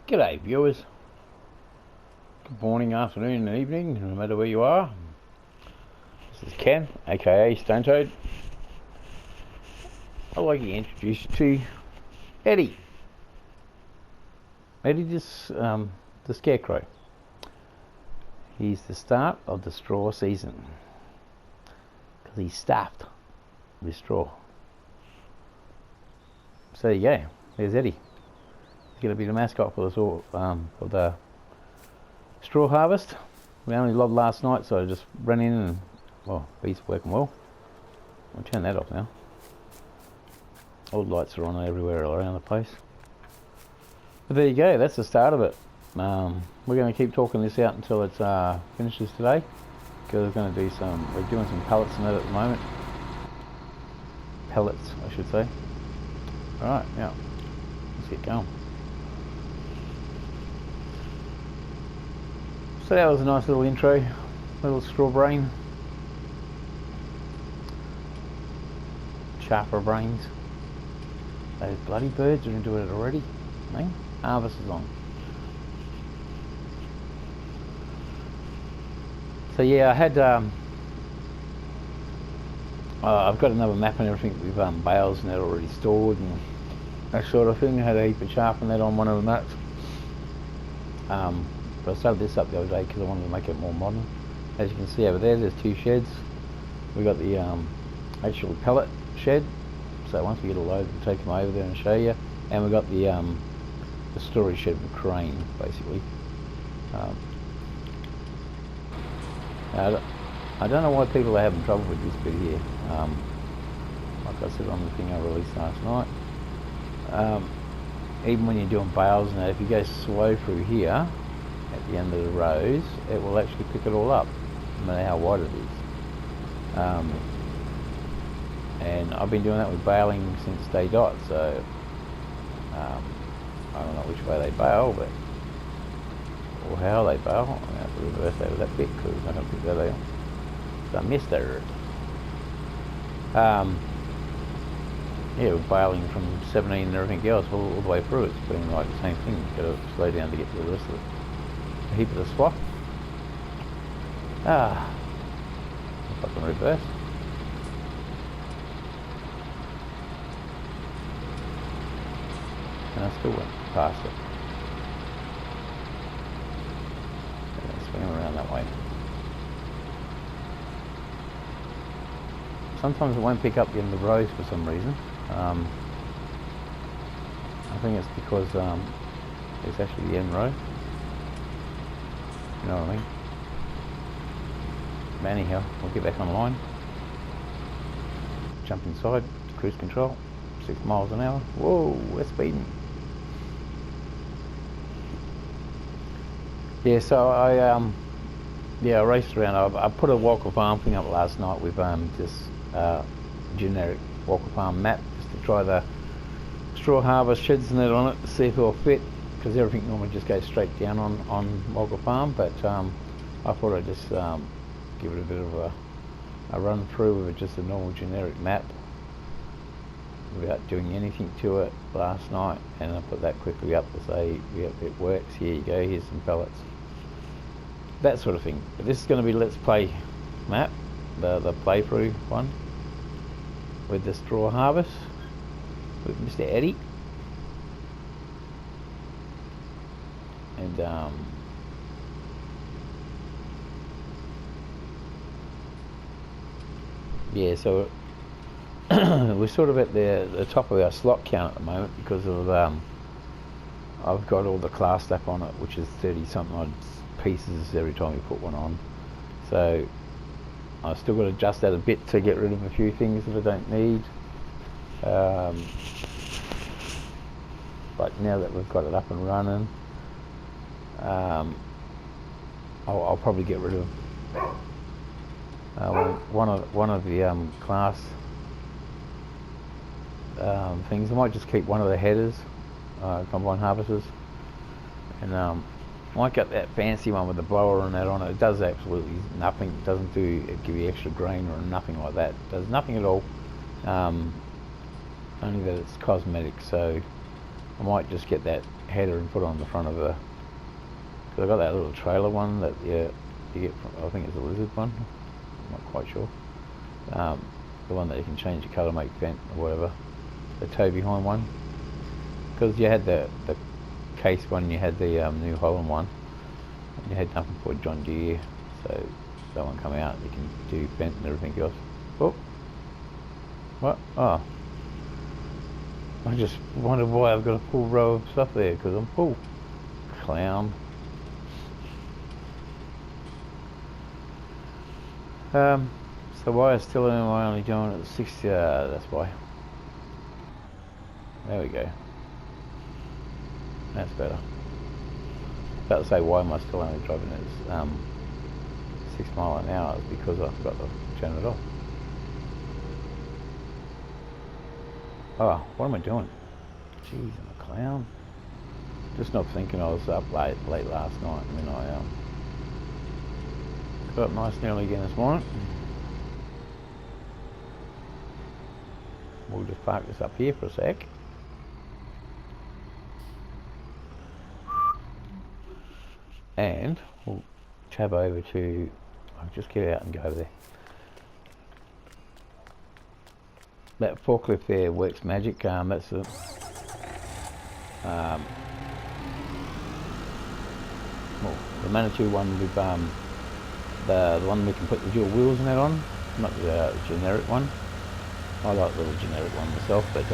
G'day viewers, good morning, afternoon and evening, no matter where you are. This is Ken, aka Stone Toad. I'd like to introduce you to Eddie. Eddie the Scarecrow. He's the start of the straw season because he's stuffed with straw. So there you go, there's Eddie. He's going to be the mascot for the straw harvest. We only logged last night, so I just ran in and, well, bees are working well. I'll turn that off now. All the lights are on everywhere around the place. But there you go, that's the start of it. We're going to keep talking this out until it finishes today, because we're doing some pellets in it at the moment. Pellets, I should say. Alright, now, let's get going. So that was a nice little intro, little straw brain. Sharper brains. Those bloody birds are into it already. Man, harvest is on. So yeah, I had I've got another map and everything with bales and that already stored and that sort of thing. I had a heap of chaff and that on one of the maps. But I started this up the other day because I wanted to make it more modern. As you can see over there's two sheds. We got the actual pellet shed. So once we get all loaded, we'll take them over there and show you. And we got the storage shed with crane, basically. I don't know why people are having trouble with this bit here. Like I said on the thing I released last night. Even when you're doing bales and that, if you go slow through here, at the end of the rows, it will actually pick it all up, no matter how wide it is. And I've been doing that with baling since day dot, so I don't know which way they bale, but or how they bale. I'm going to have to reverse over that bit because I don't think that so I missed there. Yeah, we're baling from 17 and everything else all the way through. It's been like the same thing. You've got to slow down to get to the rest of it. A heap of the swap. If I can reverse. And I still went past it. Swing around that way. Sometimes it won't pick up the end of the rows for some reason. I think it's because it's actually the end row. You know what I mean? But anyhow, we'll get back online. Jump inside, cruise control, 6 miles an hour. Whoa, we're speeding. Yeah, so I raced around. I put a Walker Farm thing up last night with just generic Walker Farm map just to try the straw harvest sheds and that on it to see if it'll fit, because everything normally just goes straight down on Walker Farm, but I thought I'd just give it a bit of a run through with just a normal generic map without doing anything to it last night, and I put that quickly up to say, yep, it works, here you go, here's some pellets, that sort of thing. But this is going to be Let's Play map, the playthrough one with the straw harvest with Mr. Eddie. And yeah, so we're sort of at the top of our slot count at the moment because of I've got all the class stuff on it, which is 30 something odd pieces every time you put one on. So I've still got to adjust that a bit to get rid of a few things that I don't need. But now that we've got it up and running, I'll probably get rid of one of the class things. I might just keep one of the headers, combine harvesters, and might get that fancy one with the blower and that on it. It does absolutely nothing. It doesn't give you extra grain or nothing like that. It does nothing at all. Only that it's cosmetic. So I might just get that header and put it on the front of the, because I got that little trailer one that you get from, I think it's a Lizard one, I'm not quite sure. The one that you can change the colour, make vent or whatever. The tow behind one, because you had the case one, you had the New Holland one, and you had nothing for John Deere, so that one come out, you can do vent and everything else. Oh, what? Oh, I just wondered why I've got a full row of stuff there, because I'm full. Clown. So why still am I only doing it at 60? That's why. There we go. That's better. About to say, why am I still only driving at 6 miles an hour? It's because I forgot to turn it off. Oh, what am I doing? Jeez, I'm a clown. Just not thinking I was up late last night. I mean, I got up nice and early again this morning. We'll just park this up here for a sec. And we'll tab over to, I'll just get out and go over there. That forklift there works magic. That's the well, the Manitou one with the one we can put the dual wheels and that on, not the generic one. I like the little generic one myself, but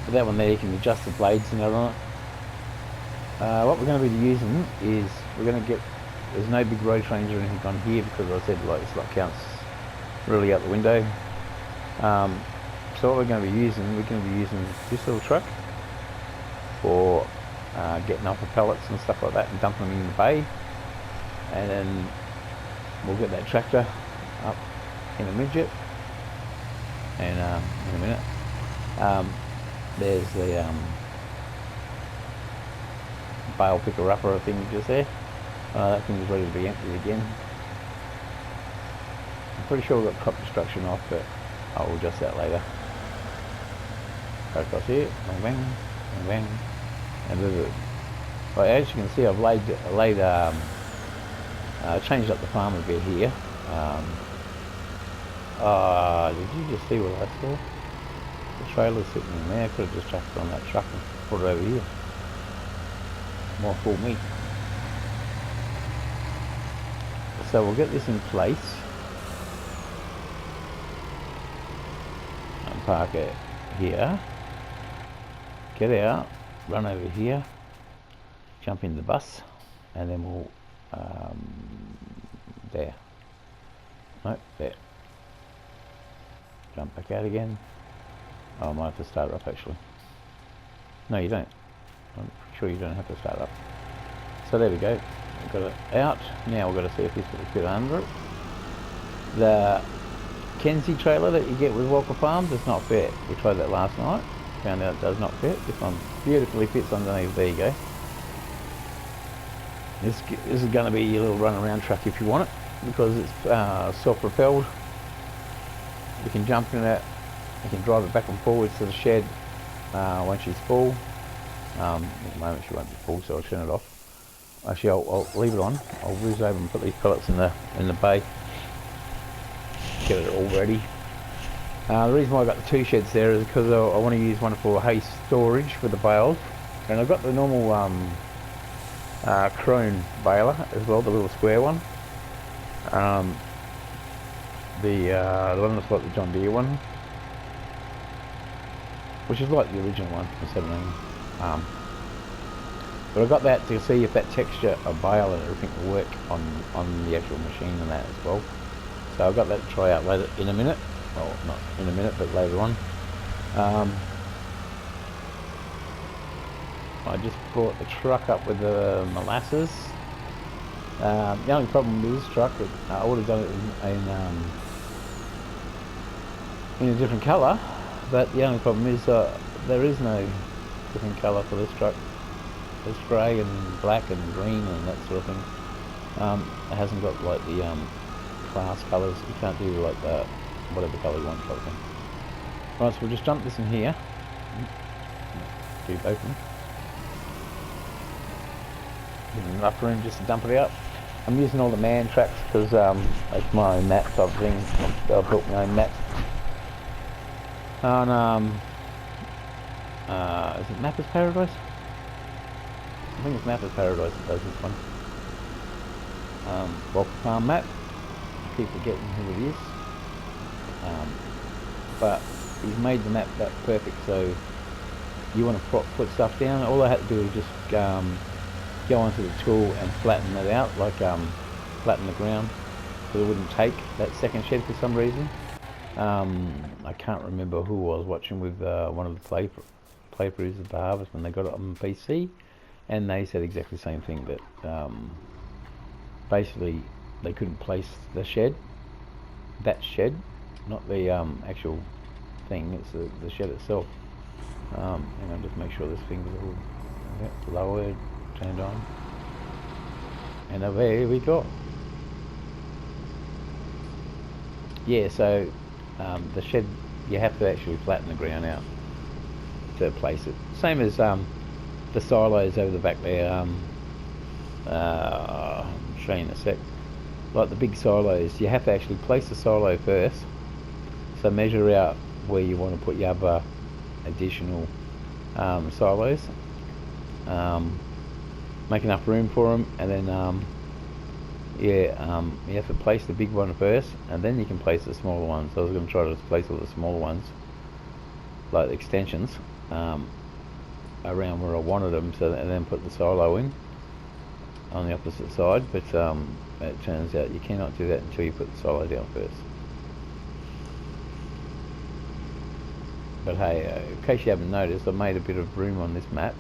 with that one there you can adjust the blades and that on it. What we're going to be using is we're going to get, there's no big road range or anything on here because I said like it's like counts really out the window. So what we're going to be using this little truck for getting off the pallets and stuff like that and dumping them in the bay, and then we'll get that tractor up in a midget, and in a minute there's the bale picker upper thing just there. That thing is ready to be emptied again. I'm pretty sure we've got crop destruction off, but I'll adjust that later. Go across here, bang bang, bang bang, and well, as you can see, I've changed up the farm a bit here. Did you just see what I saw? The trailer's sitting in there. I could have just chucked it on that truck and put it over here. More for me. So we'll get this in place and park it here. Get out, run over here, jump in the bus, and then we'll there. No, there. Jump back out again. Oh, I might have to start it up actually. No, you don't. I'm sure you don't have to start up. So there we go. We've got it out. Now we've got to see if this will fit under it. The Kenzie trailer that you get with Walker Farm does not fit. We tried that last night. Found out it does not fit. This one beautifully fits underneath. There you go. This is going to be your little run around truck if you want it, because it's self-propelled. You can jump in it. You can drive it back and forwards to the shed once she's full. At the moment she won't be full, so I'll turn it off. Actually, I'll leave it on. I'll whiz over and put these pellets in the bay. Get it all ready. The reason why I got the two sheds there is because I want to use one for hay storage for the bales, and I've got the normal Crone baler as well, the little square one. The one that's like the John Deere one, which is like the original one for 17. But I got that to see if that texture of bale and everything will work on the actual machine and that as well. So I've got that to try out later in a minute. Well, not in a minute, but later on. I just brought the truck up with the molasses. The only problem with this truck, I would have done it in a different colour, but the only problem is there is no different colour for this truck. It's grey and black and green and that sort of thing. It hasn't got like the class colours. You can't do like the whatever colour you want sort of thing. Right, so we'll just dump this in here. Keep open. Give them enough room just to dump it out. I'm using all the man tracks because it's my own map type of thing. I've built my own map. On is it Mapper's Paradise? I think it's Mapper's Paradise that does this one. Walker Farm map. I keep forgetting who it is. But he's made the map that perfect, so you want to put stuff down. All I had to do is just go onto the tool and flatten it out, like flatten the ground, so it wouldn't take that second shed for some reason. I can't remember who I was watching with one of the playthroughs of the Harvest when they got it on PC, and they said exactly the same thing, that basically they couldn't place the shed, that shed, not the actual thing, it's the shed itself. And I'll just make sure this thing's all lowered, turned on, and away we go. Yeah, so the shed, you have to actually flatten the ground out to place it. Same as the silos over the back there. I'll show you in a sec. Like the big silos, you have to actually place the silo first. So measure out where you want to put your other additional silos. Make enough room for them, and then you have to place the big one first, and then you can place the smaller ones. So I was going to try to place all the smaller ones, like the extensions, around where I wanted them, so and then put the silo in on the opposite side. But it turns out you cannot do that until you put the silo down first. But hey, in case you haven't noticed, I made a bit of room on this map.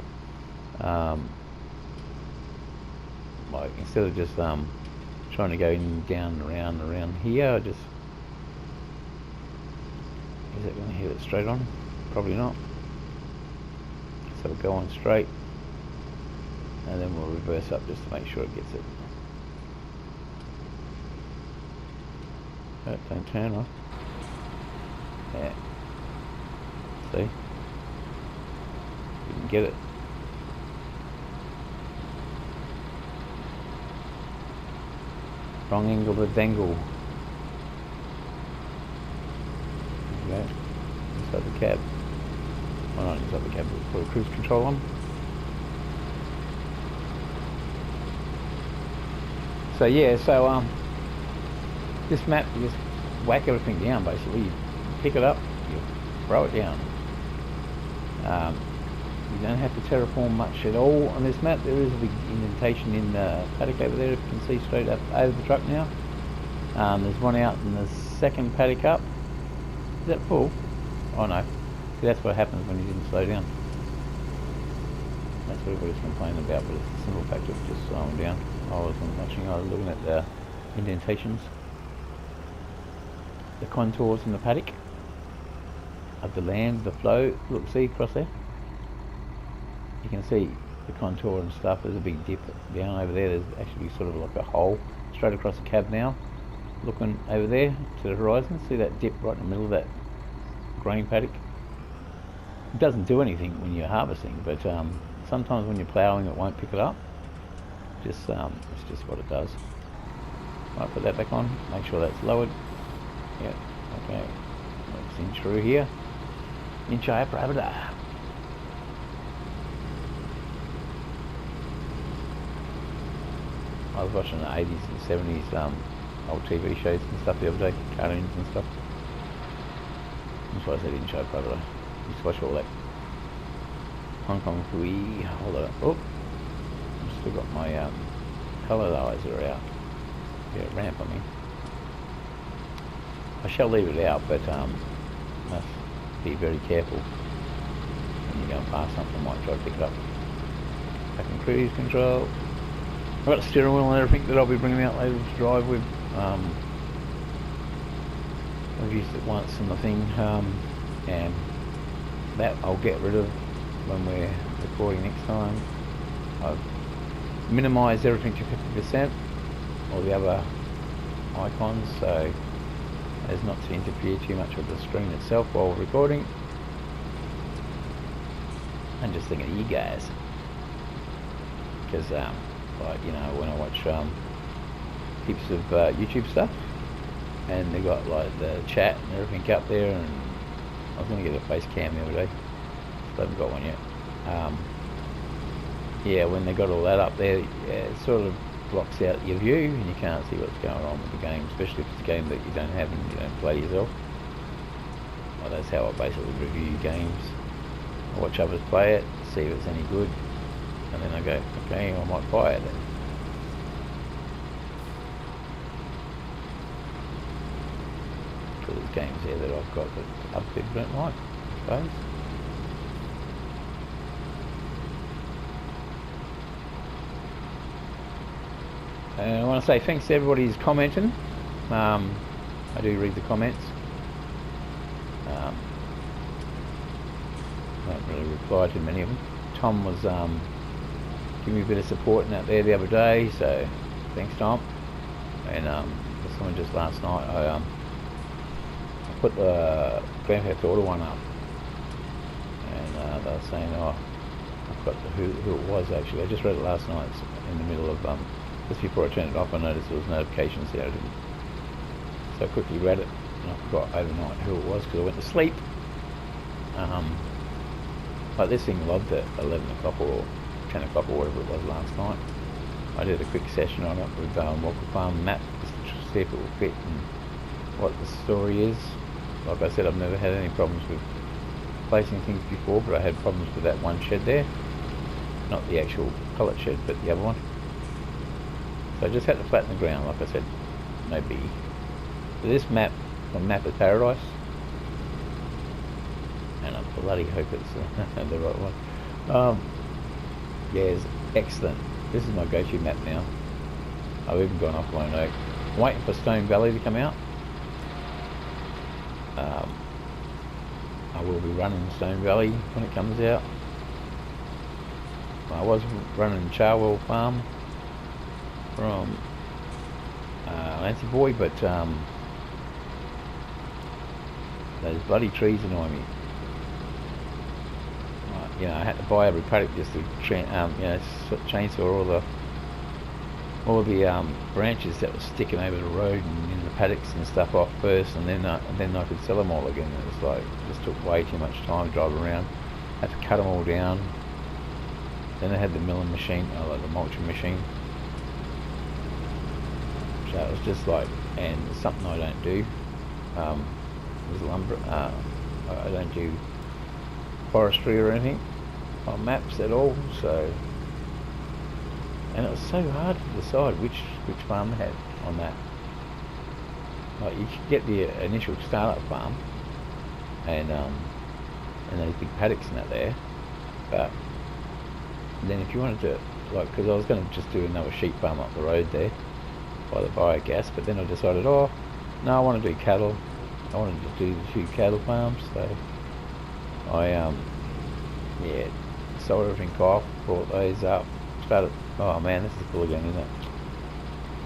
Like instead of just trying to go in, down, around here, I just, is it going to hit it straight on? Probably not. So we'll go on straight, and then we'll reverse up just to make sure it gets it. Oh, don't turn off. Yeah. See? You can get it. Wrong angle to dangle. Okay. Inside the cab. Oh, not inside the cab, but put a cruise control on. So yeah, so this map, you just whack everything down basically. You pick it up, you throw it down. You don't have to terraform much at all on this map. There is a big indentation in the paddock over there, if you can see straight up over the truck now. There's one out in the second paddock up. Is that full? Oh no. See, that's what happens when you didn't slow down. That's what everybody's complaining about, but it's a simple fact of just slowing down. I wasn't watching, I was looking at the indentations, the contours in the paddock of the land, the flow. Look, see across there? You can see the contour and stuff. There's a big dip down over there. There's actually sort of like a hole straight across the cab now. Looking over there to the horizon, see that dip right in the middle of that grain paddock? It doesn't do anything when you're harvesting, but sometimes when you're ploughing it won't pick it up. It's just what it does. Right, put that back on, make sure that's lowered. Yeah, okay. Let's inch through here. Inch higher parameter. I was watching the 80s and 70s old TV shows and stuff the other day, cartoons and stuff. That's why I said inch higher parameter. Used to watch all that Hong Kong Fui. Hold it up. Oh, I've still got my polarizer out. Yeah, it ran up on me. I shall leave it out, but must be very careful when you're going past something. I might try to pick it up. Back in cruise control. I've got a steering wheel and everything that I'll be bringing out later to drive with. I've used it once in the thing, and that I'll get rid of when we're recording next time. I've minimised everything to 50%, all the other icons, so as not to interfere too much with the screen itself while recording. I'm just thinking of you guys, because like, you know, when I watch heaps of YouTube stuff, and they got like the chat and everything up there, and I was going to get a face cam the other day, but I haven't got one yet. Yeah, when they got all that up there, yeah, it sort of blocks out your view and you can't see what's going on with the game, especially if it's a game that you don't have and you don't play yourself. Well, that's how I basically review games. I watch others play it, see if it's any good, and then I go, okay, I might buy it then. Because there's games there that I've got that other people don't like, I suppose. And I want to say thanks to everybody who's commenting. I do read the comments. I don't really reply to many of them. Tom was giving me a bit of support out there the other day, so thanks, Tom. And someone just last night, I put the Grand Theft Auto one up, and they were saying, oh, I've got who it was actually. I just read it last night in the middle of just before I turned it off. I noticed there was notifications there. So I quickly read it, and I forgot overnight who it was because I went to sleep. Like this thing logged at 11 o'clock or 10 o'clock or whatever it was last night. I did a quick session on it with Walker Farm map just to see if it will fit and what the story is. Like I said, I've never had any problems with placing things before, but I had problems with that one shed there. Not the actual pellet shed, but the other one. So I just had to flatten the ground, like I said, no biggie. So this map, the map of paradise, and I bloody hope it's the right one. Yeah, it's excellent. This is my go-to map now. I've even gone off my note. I'm waiting for Stone Valley to come out. I will be running Stone Valley when it comes out. I was running Charwell Farm from Lancy Boy, but those bloody trees annoy me. You know, I had to buy every paddock just to you know, chainsaw all the branches that were sticking over the road and in the paddocks and stuff off first, and then I could sell them all again. It was like, it just took way too much time to drive around. I had to cut them all down. Then they had the milling machine, like the mulching machine. So it was just like, and something I don't do. There's lumber. I don't do forestry or anything on maps at all. So, and it was so hard to decide which farm they had on that. Like, you could get the initial startup farm and those big paddocks and that there, but then if you wanted to, like, because I was going to just do another sheep farm up the road there by the biogas, but then I decided, oh no, I want to do cattle. I wanted to do the 2 cattle farms, so I yeah, sold everything off, brought those up, started. Oh man, this is cool again, isn't it?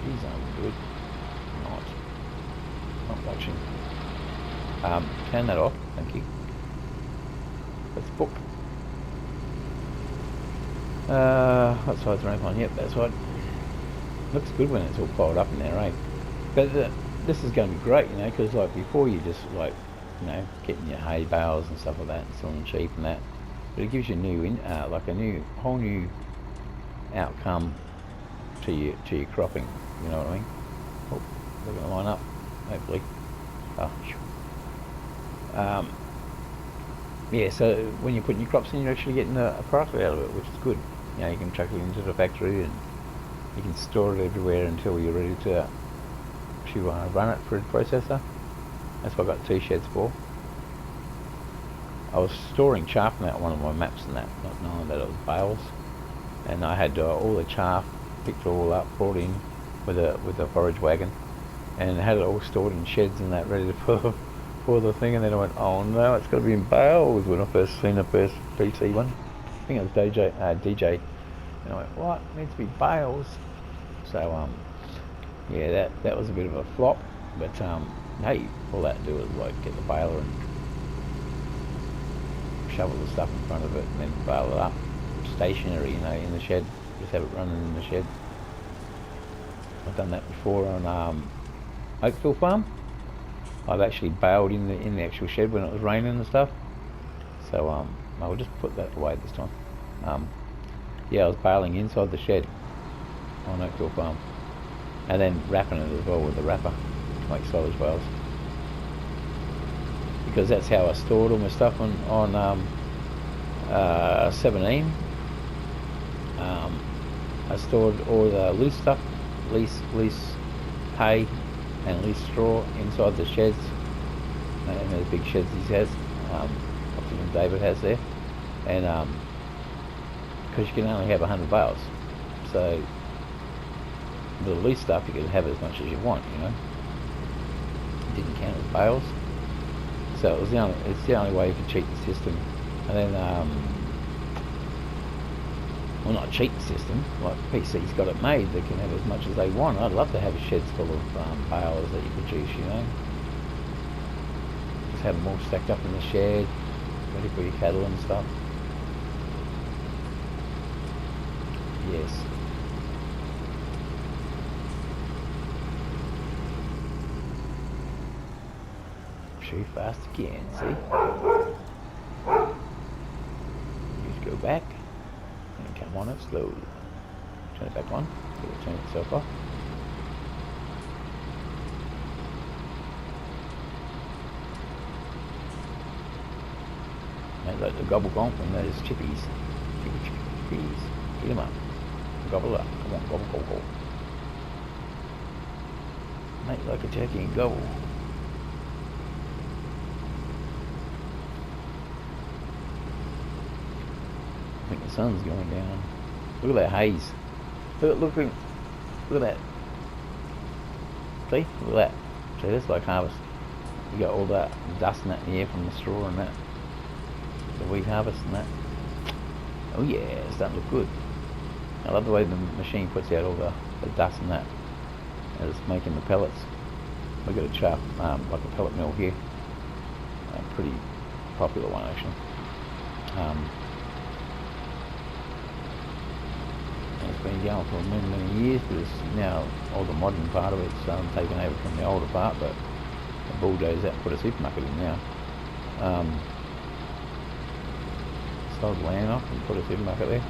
These aren't good. Not watching. Turn that off, thank you. Let's book. What side's the ramp on? Yep, that's right. Looks good when it's all piled up in there, eh? But this is going to be great, you know, because like before you just like, you know, getting your hay bales and stuff like that, and selling cheap and that. But it gives you like a whole new outcome to your cropping. You know what I mean? Oh, they're going to line up, hopefully. Oh, yeah. So when you're putting your crops in, you're actually getting a profit out of it, which is good. You know, you can chuck it into the factory and you can store it everywhere until you're ready to run it through the processor. That's what I got 2 sheds for. I was storing chaff in that one of my maps and that, not knowing that it was bales, and I had all the chaff picked all up, brought in with a forage wagon, and had it all stored in sheds and that, ready for the thing. And then I went, oh no, it's got to be in bales when I first seen the first PC one. I think it was DJ, and I went, what? It needs to be bales. So yeah, that was a bit of a flop, but hey, all that to do is like get the baler and shovel the stuff in front of it and then bale it up stationary, you know, in the shed. Just have it running in the shed. I've done that before on Oakville Farm. I've actually baled in the actual shed when it was raining and stuff. So I'll just put that away this time. Yeah, I was baling inside the shed on Oakville Farm, and then wrapping it as well with the wrapper to make silage bales. Because that's how I stored all my stuff on 17. I stored all the loose stuff, loose hay and loose straw inside the sheds, and those big sheds he has, even David has there, and because you can only have 100 bales, so the loose stuff you can have as much as you want, you know. It didn't count as bales, so it's the only way you can cheat the system. And then well, not cheat the system, like PC's got it made, they can have as much as they want. I'd love to have sheds full of bales that you produce, you know. Just have them all stacked up in the shed, ready for your cattle and stuff. Yes. Too fast again, see? Just go back and come on it slowly. Turn it back on, it will turn itself off. And let the gobble gomp when those chippies. Chippies. Get them up. Gobble up. Come on, gobble, gobble, gobble. Make like a turkey and gobble. I think the sun's going down. Look at that haze. Look at that. See? Look at that. See, that's like harvest. You got all that dust and that in the air from the straw and that. The wheat harvest and that. Oh yeah, it's starting to look good. I love the way the machine puts out all the dust and that as it's making the pellets. We've got a chaff, like a pellet mill here. A pretty popular one actually. It's been going for many years, but it's now all the modern part of it's taken over from the older part, but the bulldozed out and put a supermarket in now. Sold land off and put a supermarket there.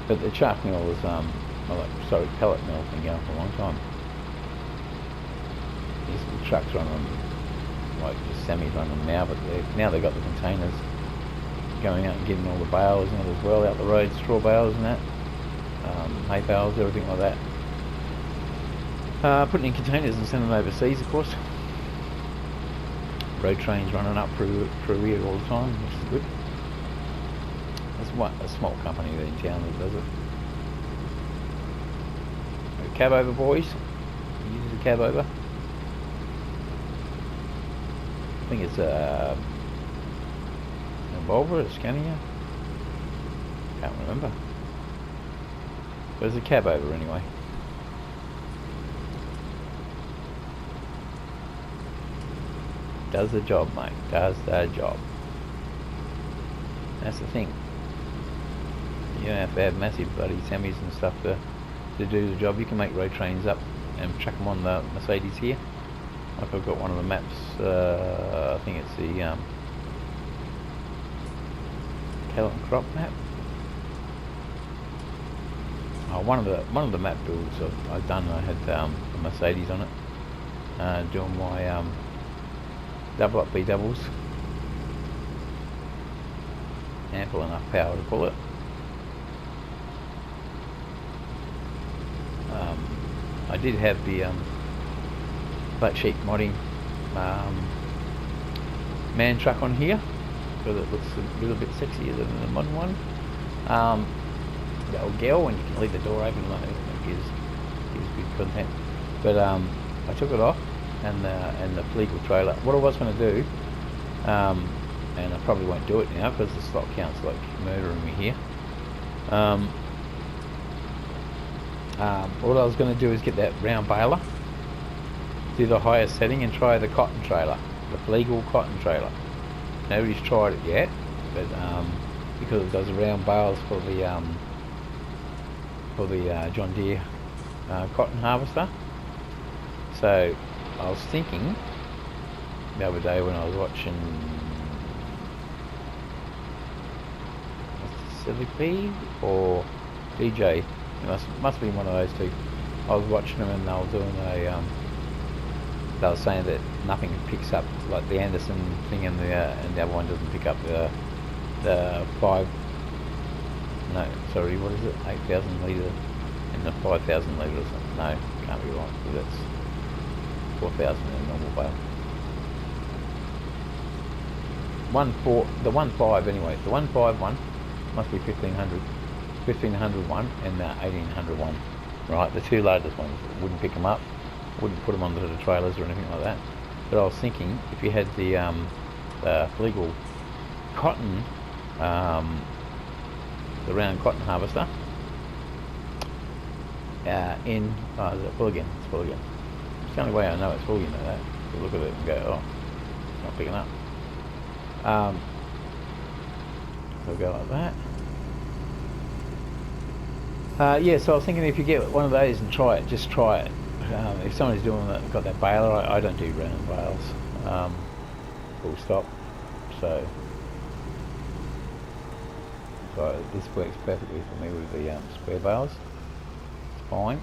But the chaff mill is, pellet mill has been going for a long time. These little trucks run them, like just semis run them now, but now they've got the containers going out and getting all the bales in it as well, out the road, straw bales and that. Hay bales, everything like that. Putting in containers and sending them overseas, of course. Road trains running up through here all the time, which is good. There's a small company in town that does it. A cab over, boys. Use a cab over. I think it's a Volvo, a Scania. Can't remember. There's a cab over anyway. Does the job, mate. Does the job. That's the thing. You don't have to have massive bloody semis and stuff to do the job. You can make road trains up and chuck them on the Mercedes here. Like I've got one of the maps. I think it's the cattle and crop map. One of the map builds I've done. I had a Mercedes on it, doing my double up B doubles. Ample enough power to pull it. I did have the black sheep modding man truck on here because it looks a little bit sexier than the modern one. The old girl, and you can leave the door open, like it gives good content. But I took it off, and the legal trailer. What I was going to do, and I probably won't do it now because the slot count's like murdering me here. What I was going to do is get that round baler, do the highest setting, and try the cotton trailer, the legal cotton trailer. Nobody's tried it yet, but because it does round bales for the John Deere cotton harvester. So I was thinking the other day when I was watching Civic or DJ, it must be one of those two. I was watching them and they were doing they were saying that nothing picks up, like the Anderson thing, and the other one doesn't pick up the 8,000 litre and the 5,000 litres. No, can't be right, because that's 4,000 in a normal bale. The 1.5 anyway. The 1.5 one must be 1,500 one and the 1,800 one. Right, the two largest ones wouldn't pick them up, wouldn't put them onto the trailers or anything like that. But I was thinking if you had the legal cotton, the round cotton harvester is it full again? It's full again. It's the only way I know it's full, you know that. You look at it and go, oh, it's not picking up. So go like that. Yeah, so I was thinking if you get one of those and try it, just try it. If somebody's doing that, got that baler, I don't do round bales. Full stop. So this works perfectly for me with the square bales. It's fine.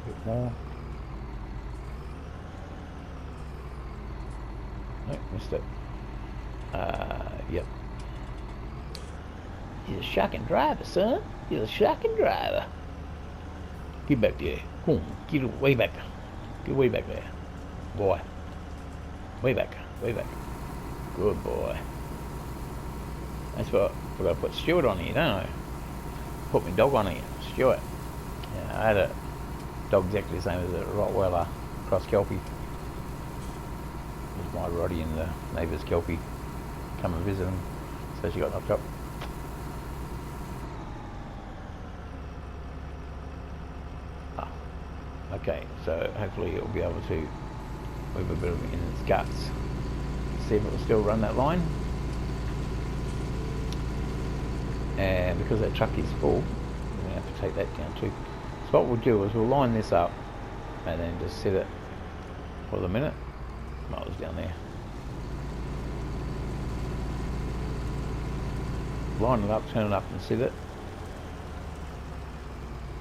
A bit more. Nope, missed it. Yep. He's a shocking driver, son. He's a shocking driver. Get back there. Come on, get way back. Get way back there. Boy. Way back. Way back. Good boy. That's what I gotta put Stuart on here, don't I? Put my dog on here, Stuart. Yeah, I had a dog exactly the same as a Rottweiler cross Kelpie. It was my Roddy and the neighbour's Kelpie come and visit him, so she got knocked up. Okay, so hopefully it'll be able to move a bit of it in its guts. See if it will still run that line. And because that truck is full, we're going to have to take that down too. So what we'll do is we'll line this up and then just set it for the minute. Oh, it was down there. Line it up, turn it up and set it.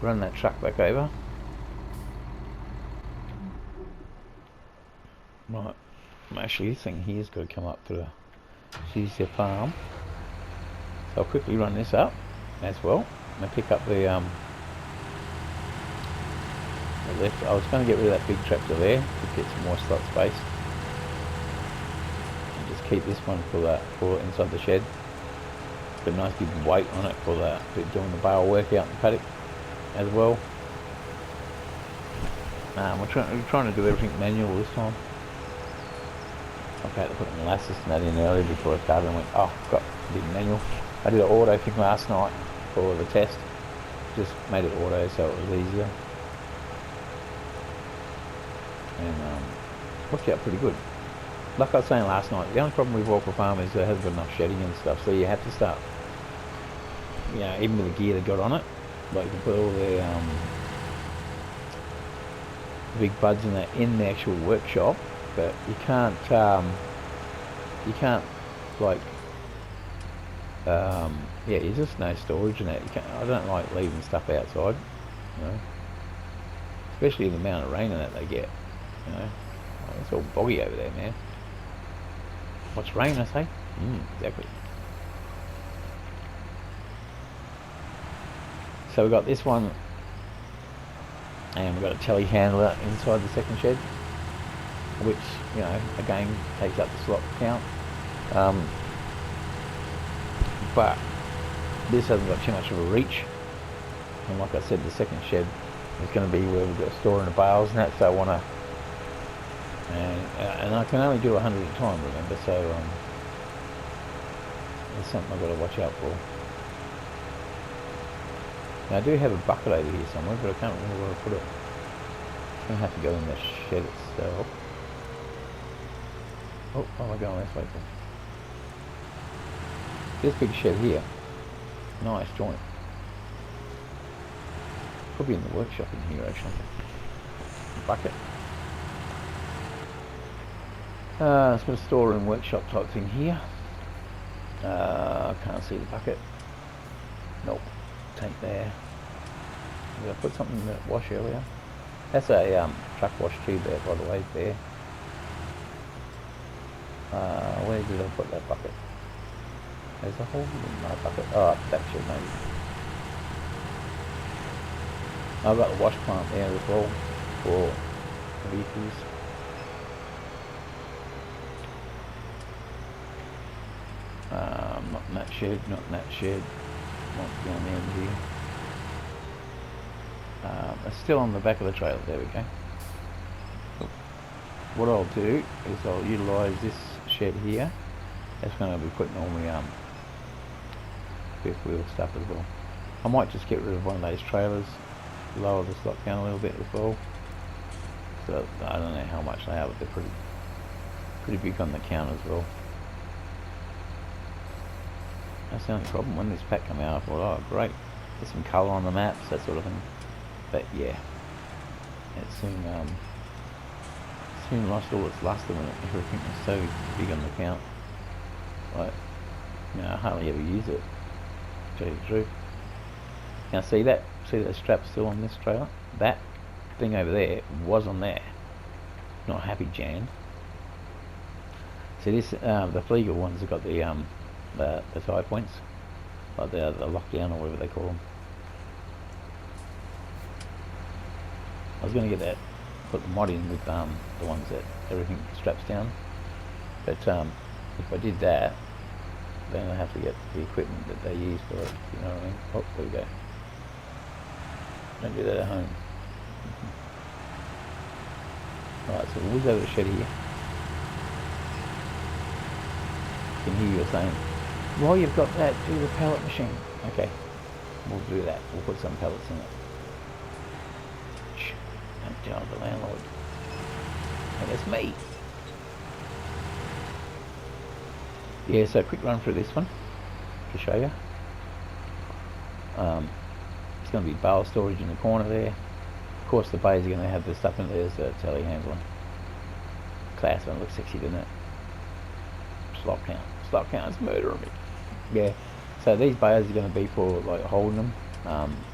Run that truck back over. Right, actually this thing here's got to come up to the their farm. So I'll quickly run this up as well and pick up the left. I was going to get rid of that big tractor there to get some more slot space. And just keep this one for inside the shed. Got a nice big weight on it for doing the bale work out in the paddock as well. We're trying to do everything manual this time. Okay, I had to put molasses and that in earlier before I started and went, oh, got a bit manual. I did an auto thing last night for the test. Just made it auto so it was easier. And worked out pretty good. Like I was saying last night, the only problem with Walker Farm is it hasn't got enough shedding and stuff, so you have to start, you know, even with the gear they got on it, like you can put all the big buds in the actual workshop, but you can't like yeah, there's just no storage in it. I don't like leaving stuff outside, you know, especially the amount of rain in that they get, you know. Oh, it's all boggy over there, man. What's rain, I say? Exactly. So we've got this one, and we've got a telehandler inside the second shed, which, you know, again takes up the slot count. But this hasn't got too much of a reach, and like I said, the second shed is going to be where we've got storing the bales and that, so I want to, and I can only do 100 at a time, remember, so there's something I've got to watch out for. Now, I do have a bucket over here somewhere, but I can't remember where I put it. It's going to have to go in the shed itself. Oh, am I going this way? This big shed here, nice joint. Probably in the workshop in here actually. Bucket. It's got a storeroom workshop type thing here. I can't see the bucket. Nope. Tank there. Did I put something in that wash earlier? That's a truck wash tube there, by the way, there. Where did I put that bucket? There's a hole in my bucket. Oh, that should maybe. I've got the wash plant there as well for vehicles. Not in that shed, not in that shed. Not down the end here. It's still on the back of the trailer. There we go. What I'll do is I'll utilise this shed here. That's going to be putting all my fifth wheel stuff as well. I might just get rid of one of those trailers, lower the slot down a little bit as well. So I don't know how much they are, but they're pretty big on the count as well. That's the only problem. When this pack came out, I thought, oh great, there's some colour on the maps, that sort of thing. But yeah, it soon lost all its luster when everything was so big on the count. Like, you know, I hardly ever use it, to tell you the truth. Now see that strap still on this trailer? That thing over there was on there. Not happy jammed. See this, the Fleeger ones have got the tie points, like the lockdown or whatever they call them. I was going to get that, put the mod in with the ones that everything straps down, but if I did that, then I have to get the equipment that they use for it, you know what I mean? Oh, there we go. Don't do that at home. Alright, so we'll whiz over the shed here. I can hear you saying, well, you've got that, do the pellet machine. Okay, we'll do that. We'll put some pellets in it. Shh, don't tell the landlord. And it's me. Yeah, so quick run through this one to show you. It's going to be bale storage in the corner there. Of course, the bays are going to have the stuff in there. There's the telehandler. Class one looks sexy, doesn't it? Slot count. Slot count is murdering me. Yeah. So these bays are going to be for like holding them,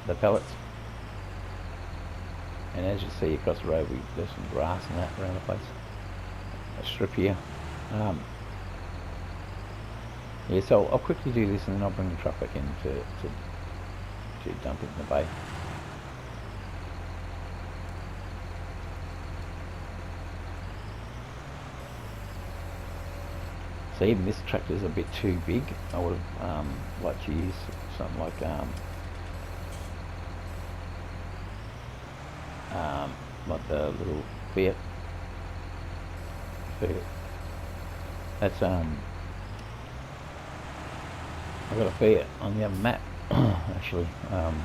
the pellets. And as you see across the road, there's some grass and that around the place. A strip here. Yeah, so I'll quickly do this and then I'll bring the truck back in to dump it in the bay. So even this tractor is a bit too big. I would have liked to use something like the little Fiat. That's I've got a Fiat on the other map actually, and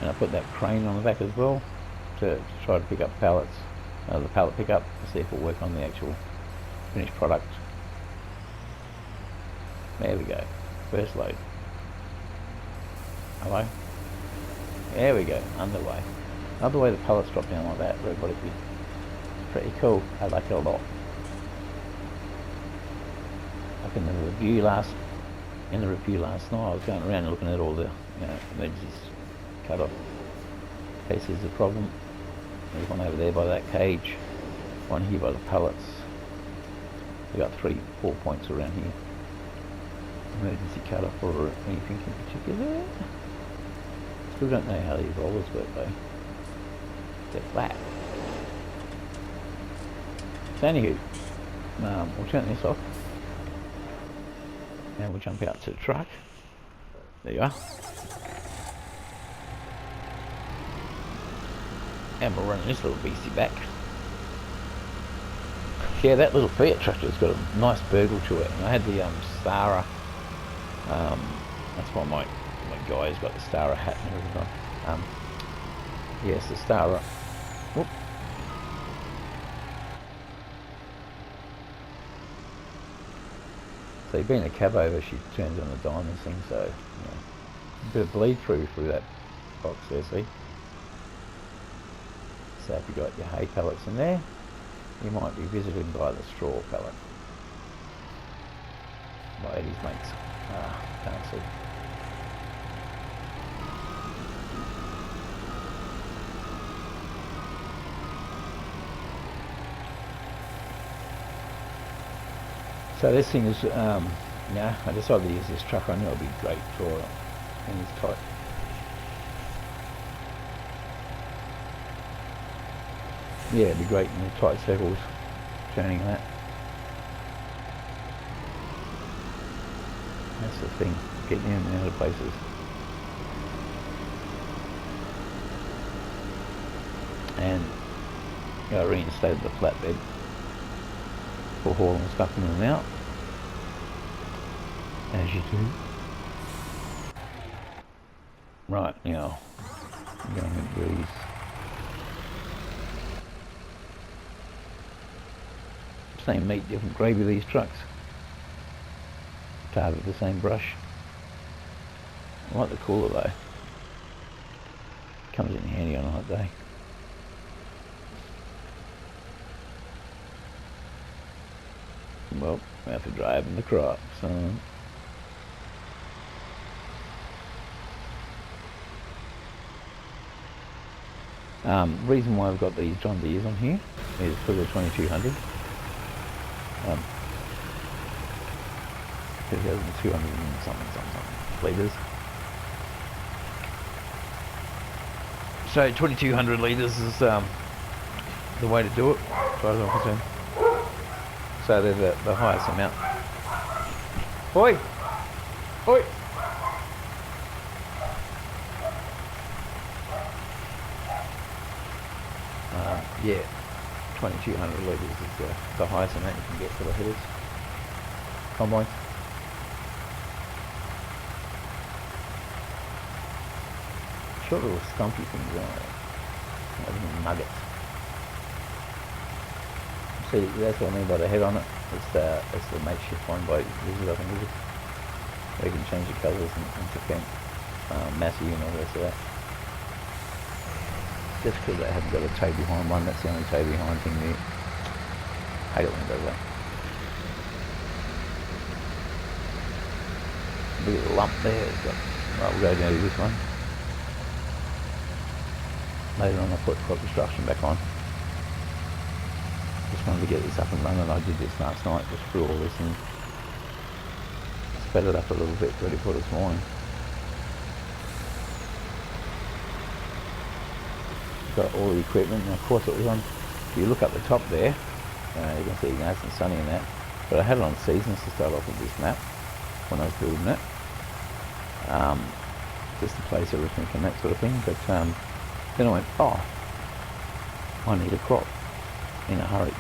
I put that crane on the back as well to try to pick up pallets, the pallet pickup, to see if it'll work on the actual finished product. There we go, first load. Hello? There we go, underway. Another way the pallets drop down like that robotically. Pretty cool, I like it a lot. Up in the review last night, I was going around and looking at all the emergencies cut off cases of problem. There's one over there by that cage, one here by the pallets. We've got 3-4 points around here. Emergency cut off or anything in particular. Still don't know how these rollers work though. They're flat. So anywho, we'll turn this off. And we'll jump out to the truck. There you are. And we'll run this little beastie back. Yeah, that little Fiat tractor's got a nice burgle to it. And I had the Stara. That's why my guy's got the Stara hat and everything. Yes, the Stara. Whoop. See, being a cab over, she turns on the dime and things, so a bit of bleed through that box there, see? So if you've got your hay pellets in there, you might be visited by the straw pellet. By Eddie's mates. Can't see. So this thing is, I decided to use this truck. I knew it would be great for any type. Yeah, it'd be great in the tight circles, turning that. That's the thing, getting in and out of places. And I reinstated the flatbed for hauling stuff in and out, as you do. Right, now, I'm going into these. Same meat, different gravy, these trucks. Target the same brush. I like the cooler though. Comes in handy on a hot day. Well, we have to drive in the crop, so. Reason why I've got these John Deeres on here is for the 2200. 200 and something litres. So 2200 litres is the way to do it, as far as I'm concerned. So they're the highest amount. Oi! Oi! Yeah, 2200 litres is the highest amount you can get for the headers. Combines. Short little stumpy things, like nuggets. See, that's what I mean by the head on it. It's the makeshift one by Lizard, I think it is. Where you can change the colours and different massy and all the rest of that. Just because they haven't got a toe behind one, that's the only toe behind thing there. Hate it when it does that. Big little lump there. Right, we'll go down to this one. Later on I'll put crop destruction back on. Just wanted to get this up and running. I did this last night, just threw all this and sped it up a little bit, ready for this morning. Got all the equipment, and of course it was on. If you look up the top there, you can see nice and sunny in that. But I had it on seasons to start off with this map when I was building it. Just to place everything and that sort of thing. But then I went, oh, I need a crop in a hurry.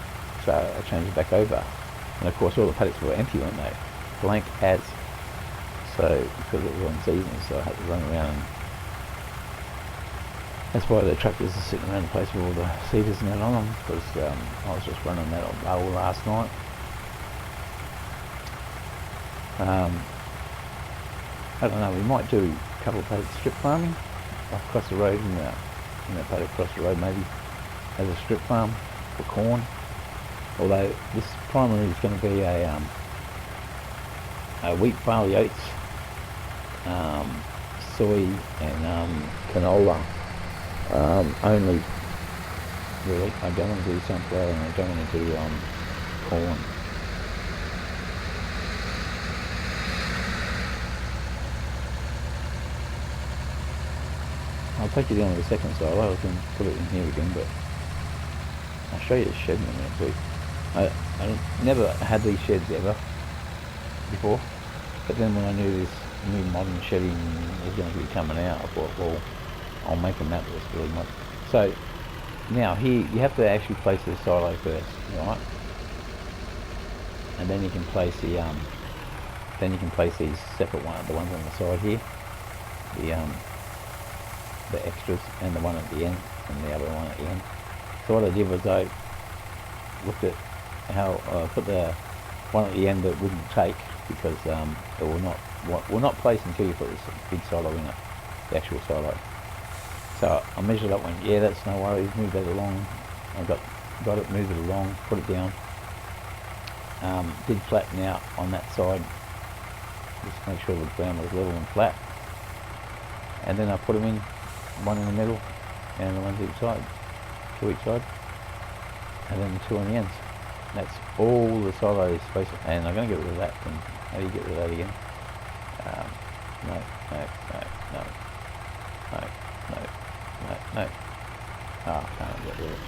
So I changed it back over. And of course all the paddocks were empty, weren't they? Blank as. So because it was on season, so I had to run around and that's why the tractors are sitting around the place with all the seeders and that on them, because I was just running that on bowl last night. I don't know, we might do a couple of paddocks strip farming across the road in the paddock across the road maybe as a strip farm for corn. Although this primarily is going to be a wheat, barley, oats, soy and canola only. Really, I don't want to do sunflower and I don't want to do corn. I'll take you down to the second silo. I can put it in here again, but I'll show you the shed in a minute too. I never had these sheds ever before, but then when I knew this new modern shedding was going to be coming out, I thought, well, I'll make a map of this really much. So now here you have to actually place the silo first, right? And then you can place the these separate ones, the ones on the side here, the extras, and the one at the end, and the other one at the end. So what I did was I looked at how I put the one at the end that wouldn't take, because it will not place until you put this big silo in it, the actual silo. So I measured up, went, yeah, that's no worries, move that along. I got it, moved it along, put it down. Did flatten out on that side, just make sure the ground was level and flat. And then I put them in, one in the middle and the ones each side, two each side, and then the two on the ends. That's all the silos basically. And I'm going to get rid of that thing. How do you get rid of that again? No. Oh, I can't get rid of it.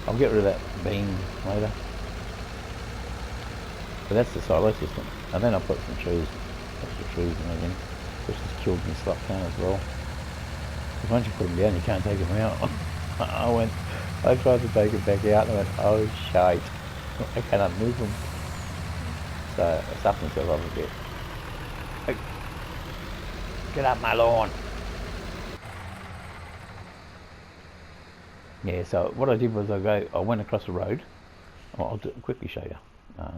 I'll get rid of that beam later. But that's the silo system. And then I put some trees, extra trees in again, which has killed my slot count as well. Because once you put them down, you can't take them out. I tried to take it back out and I went, oh shite, I cannot move them. So I stuffed myself up a bit. Hey, get up my lawn. Yeah, so what I did was I went across the road. I'll quickly show you. I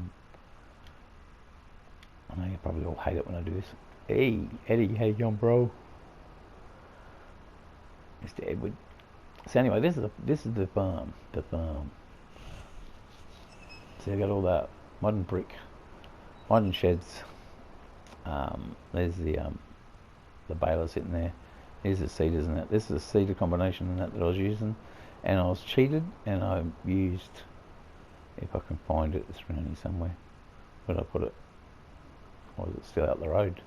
know you probably all hate it when I do this. Hey, Eddie, how you going, bro? Mr. Edward. So anyway, this is the farm. The farm. So I got all that modern brick, modern sheds. There's the baler sitting there. There's the cedars and that. This is a cedar combination and that I was using, and I was cheated and I used. If I can find it, it's around here somewhere. Where did I put it? Or is it still out the road?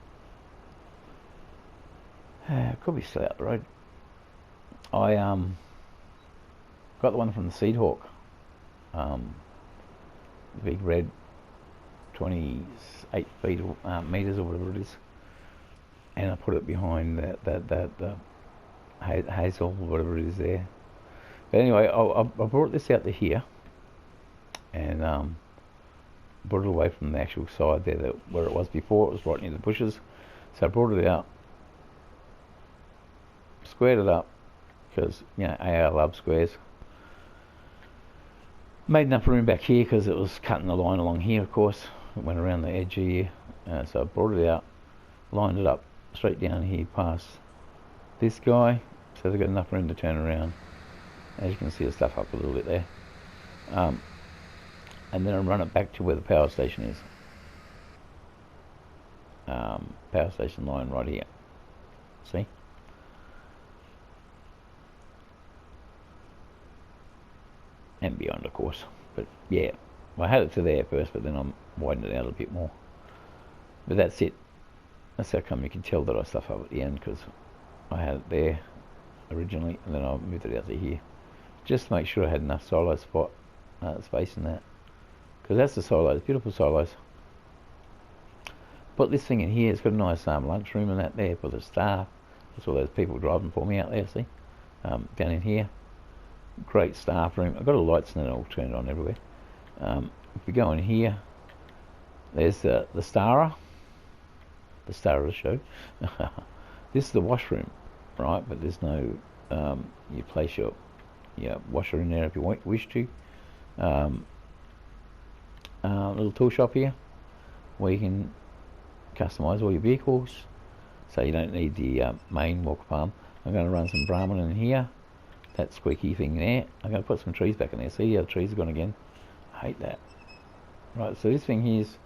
It could be still out the road. I got the one from the Seed Hawk, the big red 28 feet meters or whatever it is, and I put it behind the hazel or whatever it is there. But anyway, I brought this out to here and brought it away from the actual side there where it was before. It was right near the bushes, so I brought it out, squared it up, because, you know, I love squares. Made enough room back here because it was cutting the line along here, of course. It went around the edge here. So I brought it out, lined it up straight down here past this guy. So they've got enough room to turn around. As you can see, the stuff up a little bit there. And then I run it back to where the power station is. Power station line right here. See? And beyond, of course. But yeah, I had it to there first, but then I widened it out a bit more. But that's it. That's how come you can tell that I stuff up at the end, because I had it there originally, and then I moved it out to here, just to make sure I had enough silo spot space in that, because that's the silos, beautiful silos. Put this thing in here. It's got a nice lunchroom and that there for the staff. That's all those people driving for me out there. See, down in here. Great staff room. I've got all the lights in it all turned on everywhere. If we go in here, there's the Stara. The star of the show. This is the washroom, right? But there's no. You place your washer in there if you wish to. Little tool shop here, where you can customise all your vehicles. So you don't need the main walker farm. I'm going to run some Brahmin in here. That squeaky thing there. I'm going to put some trees back in there. See how the trees are gone again? I hate that. Right, so this thing here's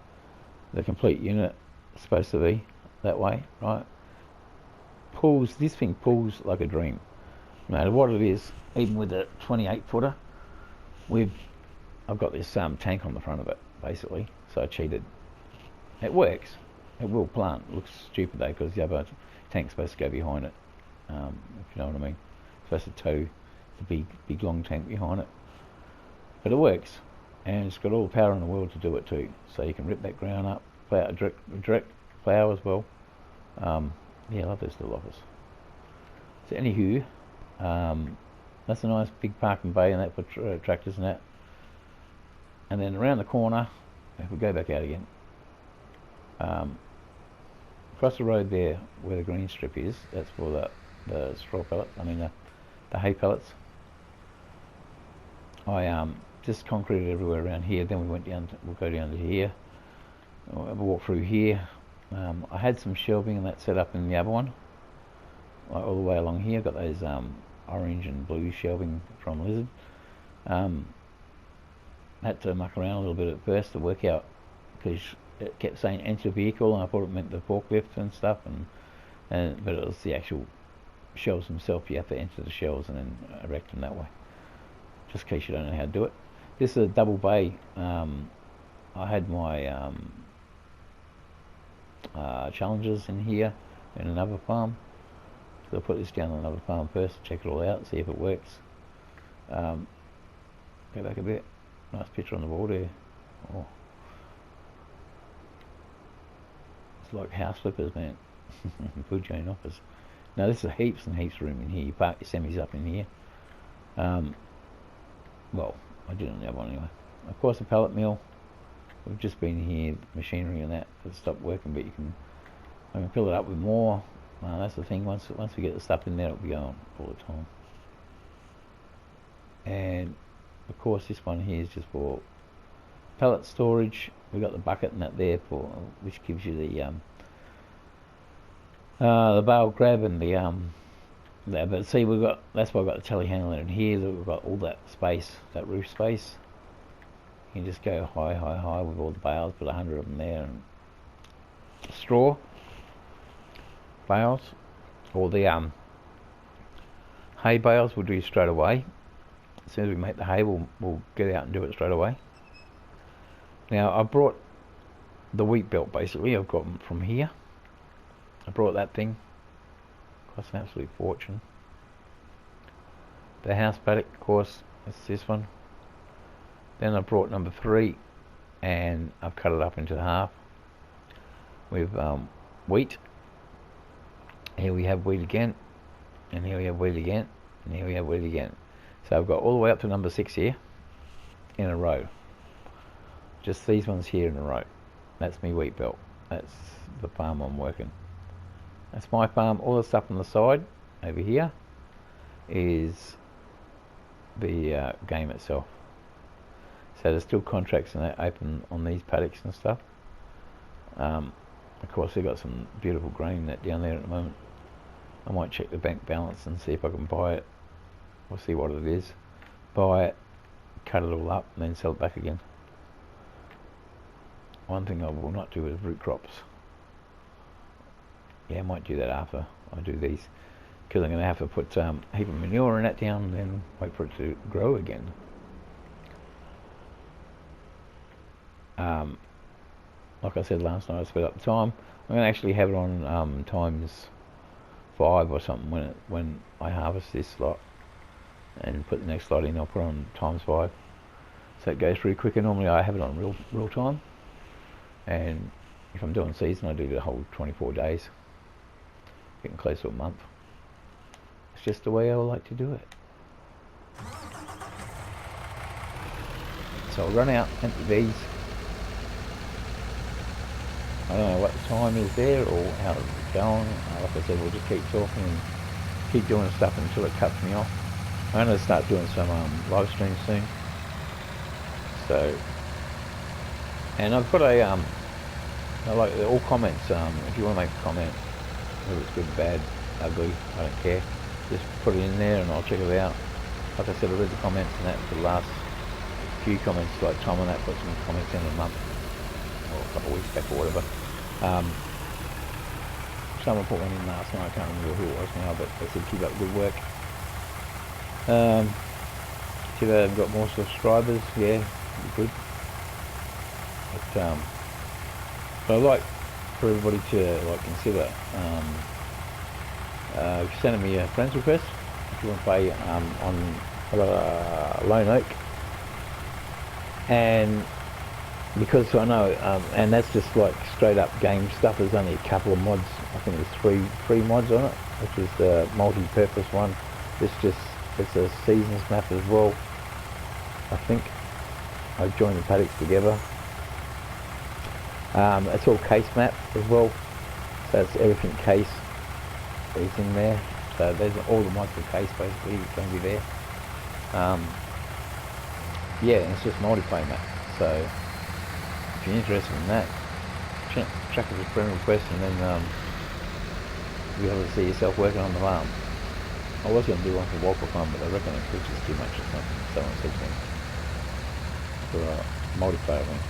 the complete unit. It's supposed to be that way, right? This thing pulls like a dream. No matter what it is, even with the 28 footer, I've got this tank on the front of it, basically. So I cheated. It works. It will plant. It looks stupid though, because the other tank's supposed to go behind it. If you know what I mean. It's supposed to tow the big long tank behind it. But it works, and it's got all the power in the world to do it too. So you can rip that ground up, plow, direct plow as well. Yeah, I love this little office. So anywho, that's a nice big parking bay and that for tractors and that. And then around the corner, if we go back out again, across the road there where the green strip is, that's for the straw pellets, the hay pellets. I just concreted everywhere around here, then we'll go down to here. I'll have a walk through here. I had some shelving and that set up in the other one, like all the way along here. Got those orange and blue shelving from Lizard. Had to muck around a little bit at first to work out, because it kept saying enter vehicle, and I thought it meant the forklift and stuff, but it was the actual shelves themselves. You have to enter the shelves and then erect them that way, just in case you don't know how to do it. This is a double bay. I had my challenges in here in another farm, so I'll put this down on another farm first, check it all out, see if it works. Go back a bit. Nice picture on the wall there. Oh. It's like house flippers, man. Food chain office. Now this is heaps and heaps of room in here. You park your semis up in here. Well, I did on the other one anyway. Of course, a pallet mill. We've just been here, machinery and that has stopped working, but I can fill it up with more. That's the thing. Once we get the stuff in there, it'll be going all the time. And of course, this one here is just for pallet storage. We've got the bucket and that there for, which gives you the bale grab and the there. But see, that's why I've got the telehandler in here. We've got all that space, that roof space. You can just go high with all the bales, put 100 of them there, and straw bales, or the hay bales we'll do straight away. As soon as we make the hay, we'll get out and do it straight away. Now I brought the wheat belt, basically. I've got them from here. I brought that thing. Cost an absolute fortune. The house paddock, of course, it's this one. Then I brought number 3, and I've cut it up into half with wheat. Here we have wheat again, and here we have wheat again, and here we have wheat again. So I've got all the way up to number 6 here in a row. Just these ones here in a row. That's me wheat belt. That's the farm I'm working. That's my farm. All the stuff on the side over here is the game itself. So there's still contracts and that open on these paddocks and stuff. Of course, they've got some beautiful grain that down there at the moment. I might check the bank balance and see if I can buy it. We'll see what it is. Buy it, cut it all up, and then sell it back again. One thing I will not do is root crops. Yeah, I might do that after I do these, because I'm going to have to put a heap of manure in that down and then wait for it to grow again. Like I said last night, I sped up the time. I'm going to actually have it on ×5 or something when I harvest this lot and put the next lot in. I'll put it on ×5, so it goes through quicker. Normally I have it on real time, and if I'm doing season, I do the whole 24 days, getting close to a month. It's just the way I like to do it. So I'll run out, empty these. I don't know what the time is there or how it's going. Like I said, we'll just keep talking and keep doing stuff until it cuts me off. I'm going to start doing some live streams soon. So, and I've got I like all comments. If you want to make a comment, whether it's good, bad, ugly, I don't care. Just put it in there and I'll check it out. Like I said, I read the comments and that for the last few comments, like Tom and that put some comments in a month or a couple of weeks back or whatever. Someone put one in last night, I can't remember who it was now, but they said keep up good work. See that I've got more subscribers, yeah, good. But I'd like for everybody to like consider sending me a friends request if you want to play on Lone Oak. And because I know, and that's just like straight up game stuff. There's only a couple of mods. I think there's three mods on it, which is the multi-purpose one. It's a seasons map as well. I think I've joined the paddocks together. It's all case map as well. So it's everything case is in there. So there's all the mods for case basically going to be there. Yeah, and it's just multiplayer map. So if you're interested in that, track as a friend request, and then you'll be able to see yourself working on the farm. I was going to do one for Walker Farm, but I reckon it pitches too much or something. Someone said to me for a multiplayer thing.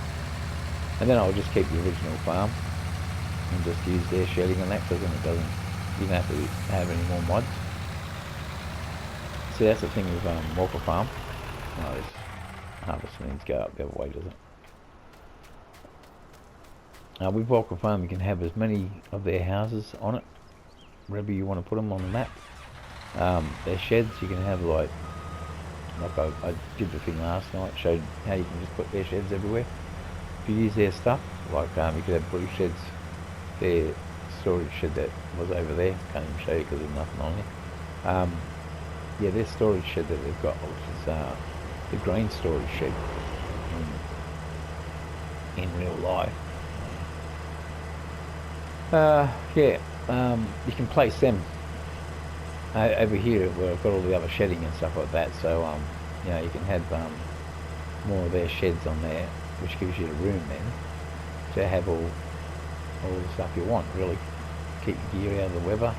And then I'll just keep the original farm and just use their shedding and that, because then it doesn't. You don't have to have any more mods. See, that's the thing with Walker Farm. Oh, this harvest needs to go up the other way, does it? With Walker Farm, you can have as many of their houses on it, wherever you want to put them on the map. Their sheds, you can have like I did the thing last night, showed how you can just put their sheds everywhere. If you use their stuff, like you could have blue sheds, their storage shed that was over there, can't even show you because there's nothing on here. Yeah, their storage shed that they've got, which is the grain storage shed in real life. Yeah, you can place them over here where I've got all the other shedding and stuff like that, so you know, you can have more of their sheds on there, which gives you the room then to have all the stuff you want, really. Keep your gear out of the weather,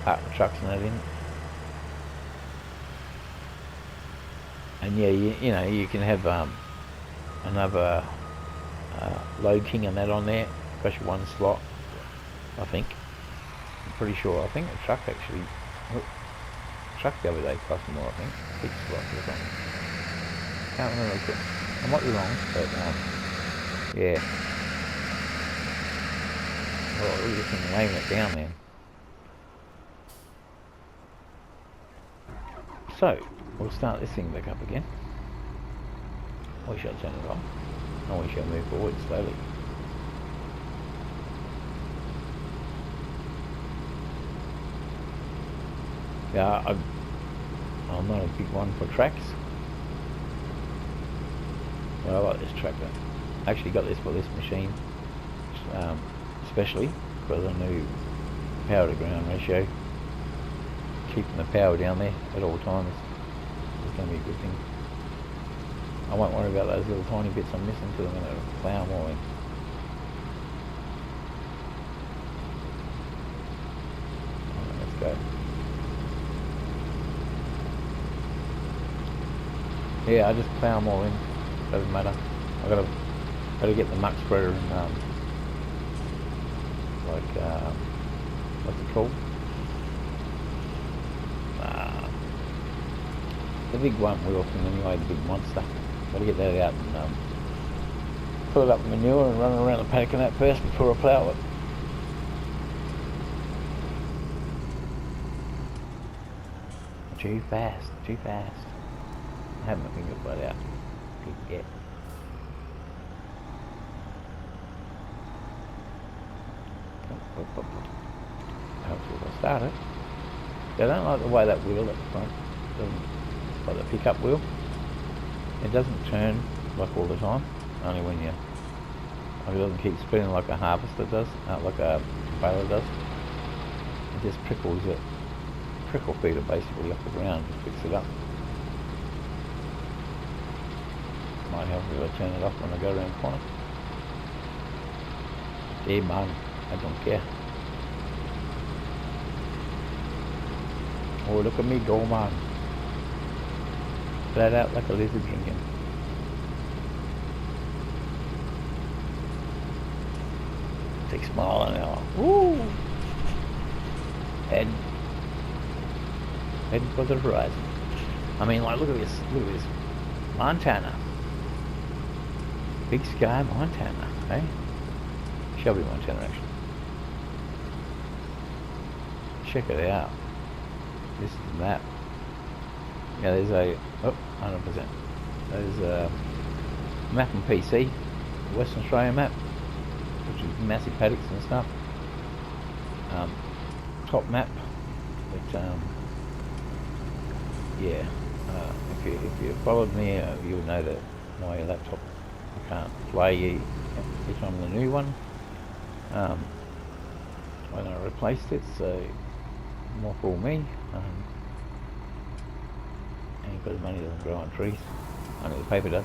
park the trucks and that in. And yeah, you know, you can have another load king and that on there, especially one slot, I think. I'm pretty sure. I think the truck actually, truck the other day cost more, I think. 6 slots or something. Can't remember. I might be wrong, but yeah. Oh, look at this thing laying it down, man. So, we'll start this thing back up again. We shall turn it on, and we shall move forward slowly. Yeah, I'm not a big one for tracks. But I like this tractor. I actually got this for this machine, especially because I knew power to ground ratio, keeping the power down there at all times is going to be a good thing. I won't worry about those little tiny bits I'm missing because I'm going to plough them all in. Let's go. Yeah, I just plough them all in. Doesn't matter. I gotta get the muck spreader and what's it called? The big one wheel thing anyway, the big monster. Gotta get that out and fill it up with manure and run around the paddock and that first before I plough it. Too fast, too fast. I have my finger butt out. Yeah. Hopefully we'll start it. I don't like the way that wheel at the front, like the pickup wheel. It doesn't turn like all the time, only when it doesn't keep spinning like a harvester does, like a baler does. It just prickles it, prickle feed it basically off the ground, just picks it up. Might help me if I turn it off when I go around the corner. Yeah, man, I don't care. Oh, look at me go, man. Flat out like a lizard drinking. $6 miles an hour. Woo! Heading for the horizon. I mean, like, look at this. Montana. Big Sky, Montana, eh? Shelby, Montana, actually. Check it out. This is the map. Yeah, there's a 100%. There's a map on PC, Western Australia map, which is massive paddocks and stuff. Top map, but yeah. If you followed me, you would know that my laptop I can't play it on the new one. When I replaced it, so more for me. And because money doesn't grow on trees, only the paper does.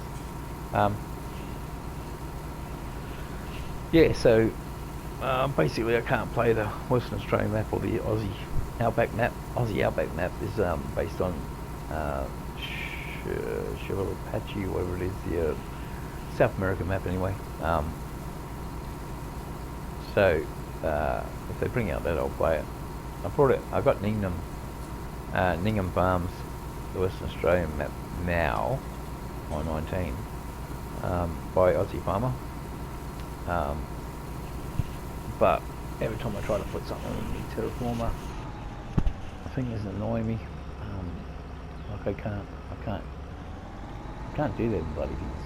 Yeah, so Basically, I can't play the Western Australian map or the Aussie Outback map. Aussie Outback map is based on Apache, whatever it is, the South American map anyway. So if they bring out that, I'll play it. I got Ningham Farms, the Western Australian map now on 19 by Aussie Farmer. But every time I try to put something in the Terraformer, the thing is annoying me. Like I can't do that bloody things.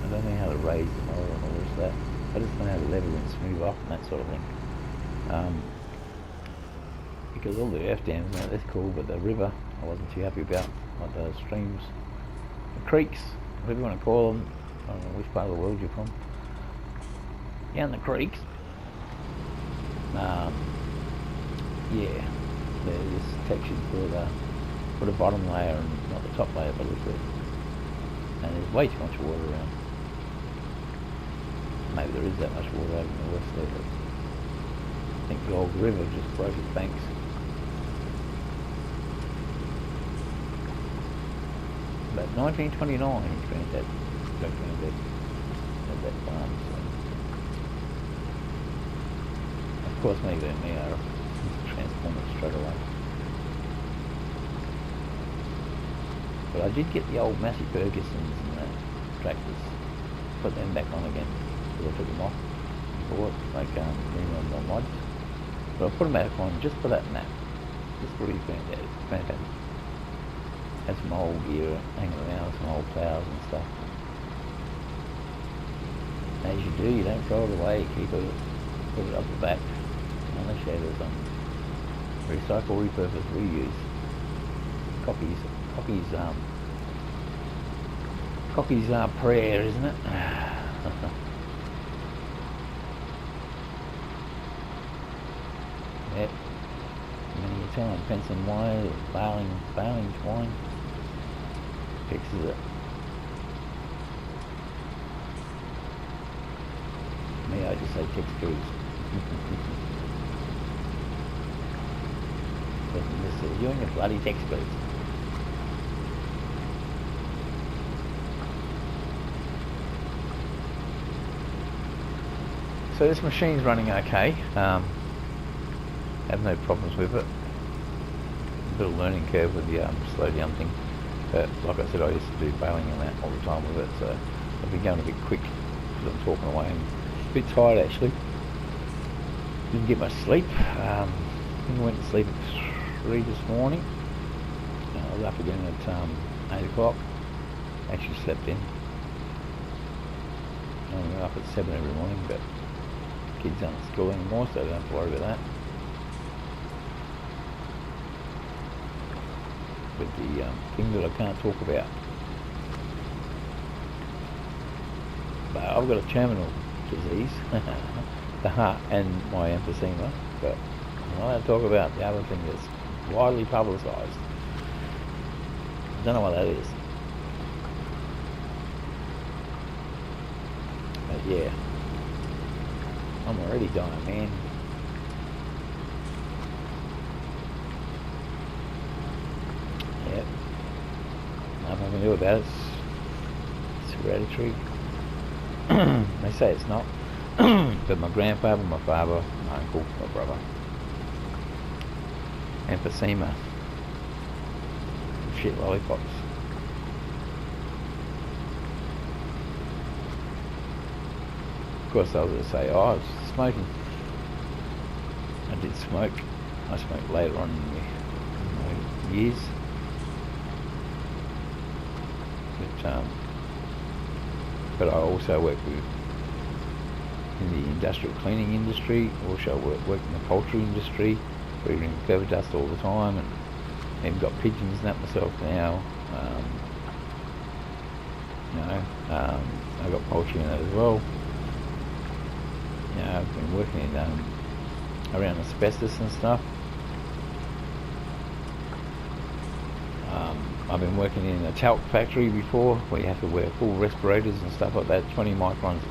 I don't know how to raise the motor and all this that. I just don't know how to level and smooth off and that sort of thing. Because all the F dams, that's cool, but the river I wasn't too happy about. Like the streams, the creeks, whatever you want to call them. I don't know which part of the world you're from. Down the creeks. Yeah, there's section for the bottom layer and not the top layer, but it's and there's way too much water around. Maybe there is that much water out in the west there, but I think the old river just broke its banks. But 1929, Granddad had that farm. So. Of course, maybe me, I transform it straight away. But I did get the old Massey Fergusons and that tractors, put them back on again, because I took them off before, like on the mods. But I put them back on just for that map. Just really fantastic. Had some old gear hanging around, some old plows and stuff. As you do, you don't throw it away, you keep it, put it up the back. Unless you have some recycle, repurpose, reuse. Cocky's prayer, isn't it? Yep. Many a time, fencing wire, baling twine fixes it. Me, I just say tick screws. This is you and your bloody tick screws. So this machine's running okay. Have no problems with it. A bit of learning curve with the slow down thing. But like I said, I used to do baling and that all the time with it, so I've been going a bit quick because I'm talking away and a bit tired actually. Didn't get much sleep. I went to sleep at 3 this morning. I was up again at 8 o'clock. Actually slept in. I'm up at 7 every morning, but kids aren't at school anymore, so I don't have to worry about that. With the thing that I can't talk about. But I've got a terminal disease, the heart and my emphysema, but I want to talk about the other thing that's widely publicised. I don't know what that is. But yeah, I'm already dying, man. Yep. Nothing I can do about it. It's hereditary. They say it's not. But my grandfather, my father, my uncle, my brother. Emphysema. Shit lollipops. Of course I was going to say, oh, I was smoking. I did smoke. I smoked later on in my years. But I also work in the industrial cleaning industry. Also work in the poultry industry, breeding feather dust all the time, and even got pigeons and that myself now. I got poultry in that as well. I've been working in around asbestos and stuff. I've been working in a talc factory before, where you have to wear full respirators and stuff like that, 20 microns,